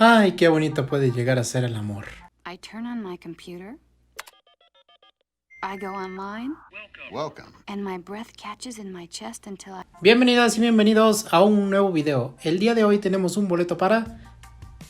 Ay, qué bonito puede llegar a ser el amor. I turn on my computer. I go online. Welcome. And my breath catches in my chest until I... Bienvenidas y bienvenidos a un nuevo video. El día de hoy tenemos un boleto para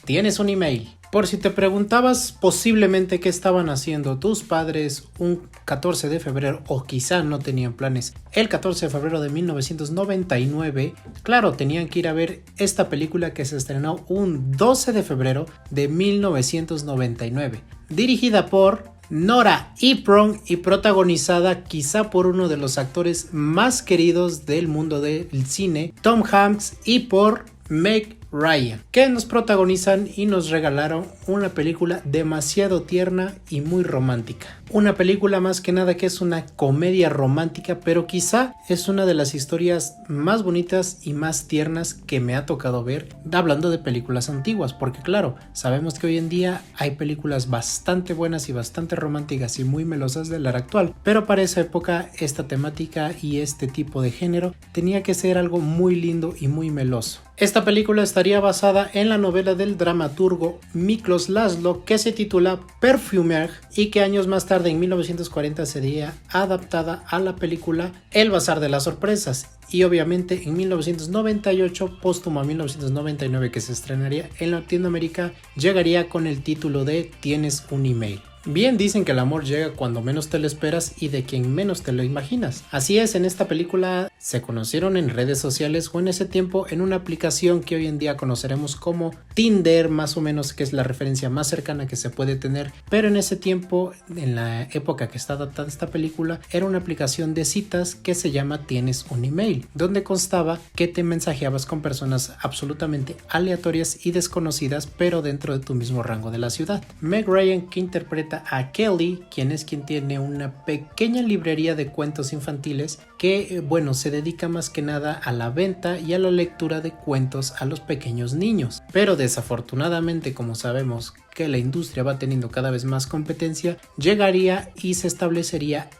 Tienes un email. Por si te preguntabas posiblemente qué estaban haciendo tus padres un 14 de febrero o quizá no tenían planes el 14 de febrero de 1999, claro, tenían que ir a ver esta película que se estrenó un 12 de febrero de 1999, dirigida por Nora Ephron y protagonizada quizá por uno de los actores más queridos del mundo del cine, Tom Hanks, y por Meg Ryan, que nos protagonizan y nos regalaron una película demasiado tierna y muy romántica. Una película más que nada que es una comedia romántica, pero quizá es una de las historias más bonitas y más tiernas que me ha tocado ver hablando de películas antiguas, porque claro, sabemos que hoy en día hay películas bastante buenas y bastante románticas y muy melosas de la era actual, pero para esa época esta temática y este tipo de género tenía que ser algo muy lindo y muy meloso. Esta película estaría basada en la novela del dramaturgo Miklos Laszlo que se titula Perfumer y que años más tarde en 1940 sería adaptada a la película El Bazar de las Sorpresas y obviamente en 1998, póstumo a 1999 que se estrenaría en Latinoamérica, llegaría con el título de Tienes un email. Bien dicen que el amor llega cuando menos te lo esperas y de quien menos te lo imaginas. Así es, en esta película se conocieron en redes sociales o en ese tiempo en una aplicación que hoy en día conoceremos como Tinder, más o menos, que es la referencia más cercana que se puede tener, pero en ese tiempo, en la época que está adaptada esta película, era una aplicación de citas que se llama Tienes un email, donde constaba que te mensajeabas con personas absolutamente aleatorias y desconocidas, pero dentro de tu mismo rango de la ciudad. Meg Ryan, que interpreta a Kelly, quien tiene una pequeña librería de cuentos infantiles que, bueno, se dedica más que nada a la venta y a la lectura de cuentos a los pequeños niños. Pero desafortunadamente, como sabemos que la industria va teniendo cada vez más competencia, llegaría y se establecería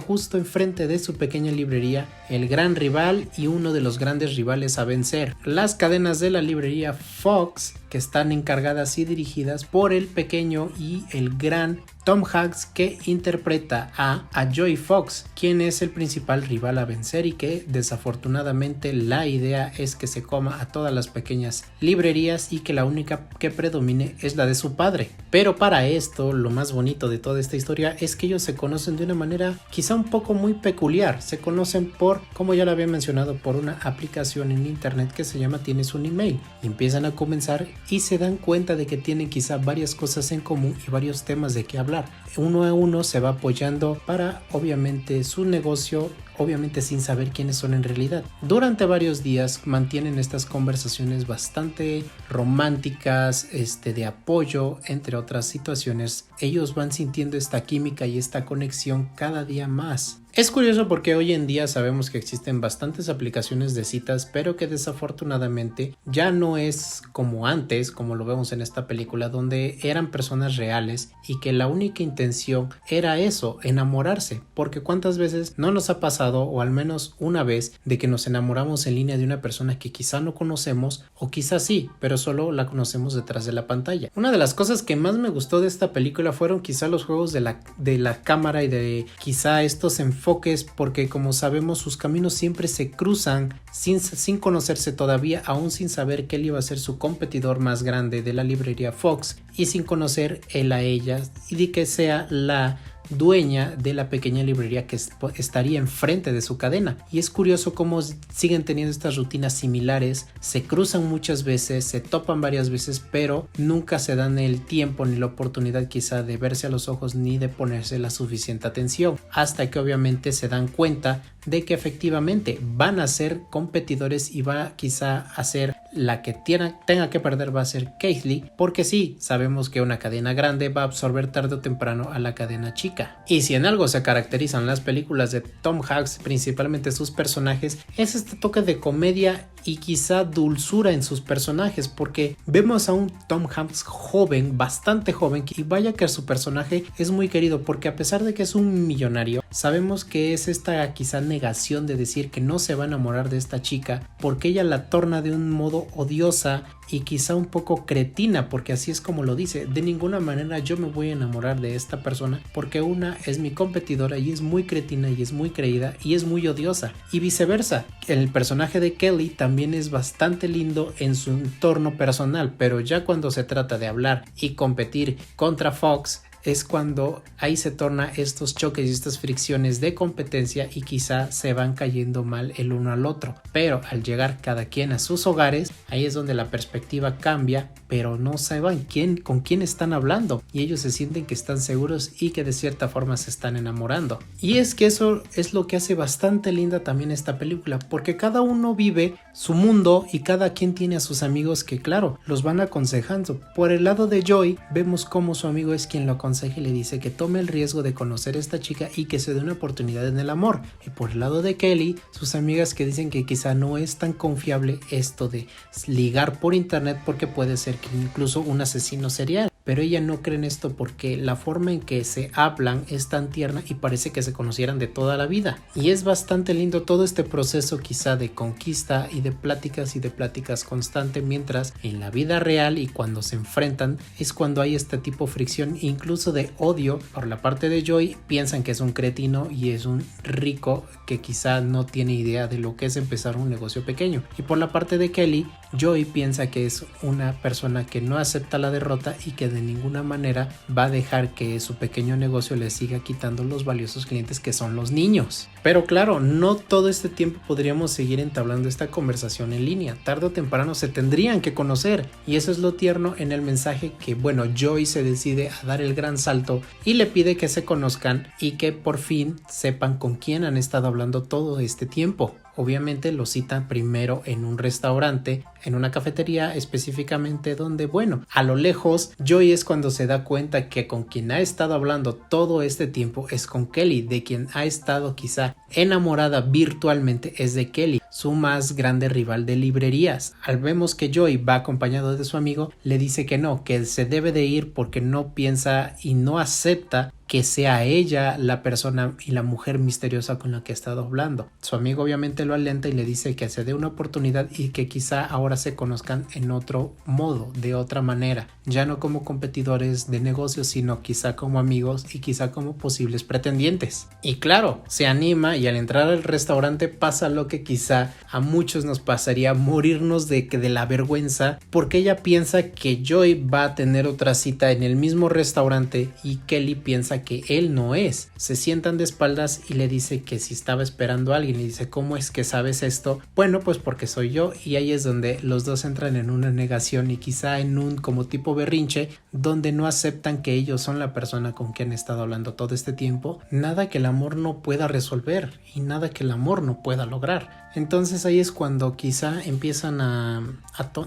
justo enfrente de su pequeña librería, el gran rival y uno de los grandes rivales a vencer, las cadenas de la librería Fox, que están encargadas y dirigidas por el pequeño y el gran Tom Hanks, que interpreta a Joy Fox, quien es el principal rival a vencer y que desafortunadamente la idea es que se coma a todas las pequeñas librerías y que la única que predomine es la de su padre. Pero para esto, lo más bonito de toda esta historia es que ellos se conocen de una manera quizá un poco muy peculiar. Se conocen por, como ya lo había mencionado, por una aplicación en internet que se llama Tienes un email. Y empiezan a comenzar y se dan cuenta de que tienen quizá varias cosas en común y varios temas de qué hablar. Uno a uno se va apoyando para obviamente su negocio, obviamente sin saber quiénes son en realidad. Durante varios días mantienen estas conversaciones bastante románticas, de apoyo, entre otras situaciones. Ellos van sintiendo esta química y esta conexión cada día más. Es curioso porque hoy en día sabemos que existen bastantes aplicaciones de citas, pero que desafortunadamente ya no es como antes, como lo vemos en esta película, donde eran personas reales y que la única intención era eso, enamorarse, porque cuántas veces no nos ha pasado, o al menos una vez, de que nos enamoramos en línea de una persona que quizá no conocemos, o quizá sí, pero solo la conocemos detrás de la pantalla. Una de las cosas que más me gustó de esta película fueron quizá los juegos de la cámara y de quizá estos enfoques, porque como sabemos sus caminos siempre se cruzan sin conocerse todavía, aún sin saber que él iba a ser su competidor más grande de la librería Fox y sin conocer él a ella y de que sea la dueña de la pequeña librería que estaría enfrente de su cadena. Y es curioso cómo siguen teniendo estas rutinas similares, se cruzan muchas veces, se topan varias veces, pero nunca se dan el tiempo ni la oportunidad quizá de verse a los ojos ni de ponerse la suficiente atención, hasta que obviamente se dan cuenta de que efectivamente van a ser competidores y va quizá a ser la que tenga que perder va a ser Kaylee, porque sí, sabemos que una cadena grande va a absorber tarde o temprano a la cadena chica. Y si en algo se caracterizan las películas de Tom Hanks, principalmente sus personajes, es este toque de comedia y quizá dulzura en sus personajes, porque vemos a un Tom Hanks joven, bastante joven, y vaya que su personaje es muy querido, porque a pesar de que es un millonario, sabemos que es esta quizá negación de decir que no se va a enamorar de esta chica, porque ella la torna de un modo odiosa y quizá un poco cretina, porque así es como lo dice: de ninguna manera yo me voy a enamorar de esta persona, porque una es mi competidora y es muy cretina y es muy creída y es muy odiosa, y viceversa. El personaje de Kelly también es bastante lindo en su entorno personal, pero ya cuando se trata de hablar y competir contra Fox, es cuando ahí se torna estos choques y estas fricciones de competencia y quizá se van cayendo mal el uno al otro. Pero al llegar cada quien a sus hogares, ahí es donde la perspectiva cambia, pero no saben con quién están hablando, y ellos se sienten que están seguros y que de cierta forma se están enamorando. Y es que eso es lo que hace bastante linda también esta película, porque cada uno vive su mundo y cada quien tiene a sus amigos que, claro, los van aconsejando. Por el lado de Joy, vemos cómo su amigo es quien lo aconseja y le dice que tome el riesgo de conocer a esta chica y que se dé una oportunidad en el amor. Y por el lado de Kelly, sus amigas que dicen que quizá no es tan confiable esto de ligar por internet, porque puede ser que incluso un asesino serial. Pero ella no cree en esto porque la forma en que se hablan es tan tierna y parece que se conocieran de toda la vida. Y es bastante lindo todo este proceso quizá de conquista y de pláticas constante, mientras en la vida real y cuando se enfrentan es cuando hay este tipo de fricción, incluso de odio. Por la parte de Joy, piensan que es un cretino y es un rico que quizá no tiene idea de lo que es empezar un negocio pequeño. Y por la parte de Kelly, Joy piensa que es una persona que no acepta la derrota y que de ninguna manera va a dejar que su pequeño negocio le siga quitando los valiosos clientes que son los niños. Pero claro, no todo este tiempo podríamos seguir entablando esta conversación en línea. Tarde o temprano se tendrían que conocer, y eso es lo tierno en el mensaje que, bueno, Joy se decide a dar el gran salto y le pide que se conozcan y que por fin sepan con quién han estado hablando todo este tiempo. Obviamente lo citan primero en un restaurante, en una cafetería específicamente, donde, bueno, a lo lejos Joy es cuando se da cuenta que con quien ha estado hablando todo este tiempo es con Kelly. De quien ha estado quizá enamorada virtualmente es de Kelly, su más grande rival de librerías. Al vemos que Joy va acompañado de su amigo, le dice que no, que se debe de ir porque no piensa y no acepta que sea ella la persona y la mujer misteriosa con la que ha estado hablando. Su amigo obviamente lo alenta y le dice que se dé una oportunidad y que quizá ahora se conozcan en otro modo, de otra manera, ya no como competidores de negocios, sino quizá como amigos y quizá como posibles pretendientes. Y claro, se anima, y al entrar al restaurante pasa lo que quizá a muchos nos pasaría: morirnos de la vergüenza, porque ella piensa que Joy va a tener otra cita en el mismo restaurante y Kelly piensa que él no es. Se sientan de espaldas y le dice que si estaba esperando a alguien, y dice: ¿cómo es que sabes esto? Bueno, pues porque soy yo. Y ahí es donde los dos entran en una negación y quizá en un como tipo berrinche, donde no aceptan que ellos son la persona con quien han estado hablando todo este tiempo. Nada que el amor no pueda resolver y nada que el amor no pueda lograr. Entonces ahí es cuando quizá empiezan a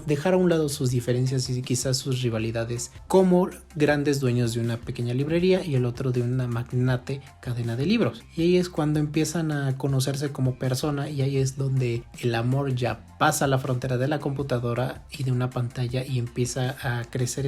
dejar a un lado sus diferencias y quizás sus rivalidades, como grandes dueños de una pequeña librería y el otro de una magnate cadena de libros. Y ahí es cuando empiezan a conocerse como persona, y ahí es donde el amor ya pasa la frontera de la computadora y de una pantalla y empieza a crecer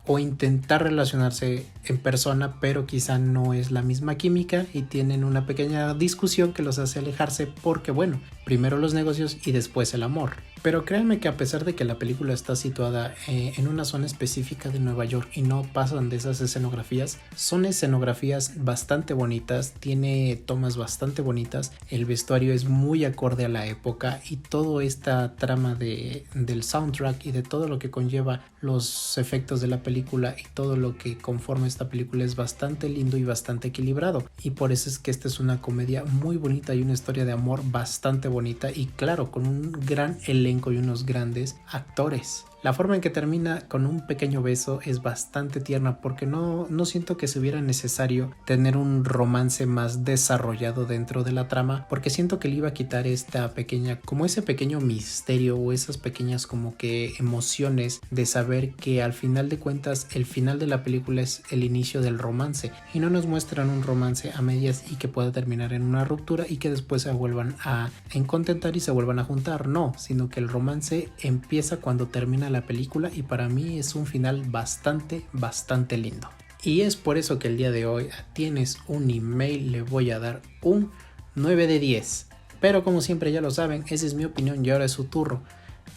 o intentar relacionarse en persona, pero quizá no es la misma química y tienen una pequeña discusión que los hace alejarse, porque bueno, primero los negocios y después el amor. Pero créanme que a pesar de que la película está situada en una zona específica de Nueva York y no pasan de esas escenografías, son escenografías bastante bonitas, tiene tomas bastante bonitas, el vestuario es muy acorde a la época, y toda esta trama del soundtrack y de todo lo que conlleva los efectos de la película y todo lo que conforma esta película es bastante lindo y bastante equilibrado. Y por eso es que esta es una comedia muy bonita y una historia de amor bastante bonita, y claro, con un gran elenco y unos grandes actores. La forma en que termina con un pequeño beso es bastante tierna porque no siento que se hubiera necesario tener un romance más desarrollado dentro de la trama, porque siento que le iba a quitar esta pequeña, como ese pequeño misterio o esas pequeñas como que emociones de saber que al final de cuentas el final de la película es el inicio del romance y no nos muestran un romance a medias y que pueda terminar en una ruptura y que después se vuelvan a encontentar y se vuelvan a juntar, no, sino que el romance empieza cuando termina la película y para mí es un final bastante lindo. Y es por eso que el día de hoy a Tienes un email le voy a dar un 9 de 10. Pero como siempre ya lo saben, esa es mi opinión y ahora es su turno.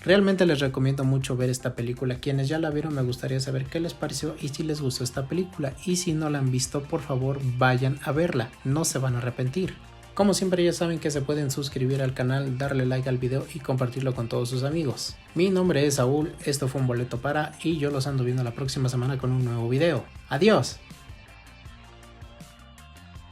Realmente les recomiendo mucho ver esta película. Quienes ya la vieron me gustaría saber qué les pareció y si les gustó esta película. Y si no la han visto, por favor vayan a verla, no se van a arrepentir. Como siempre ya saben que se pueden suscribir al canal, darle like al video y compartirlo con todos sus amigos. Mi nombre es Saúl, esto fue un boleto para y yo los ando viendo la próxima semana con un nuevo video. ¡Adiós!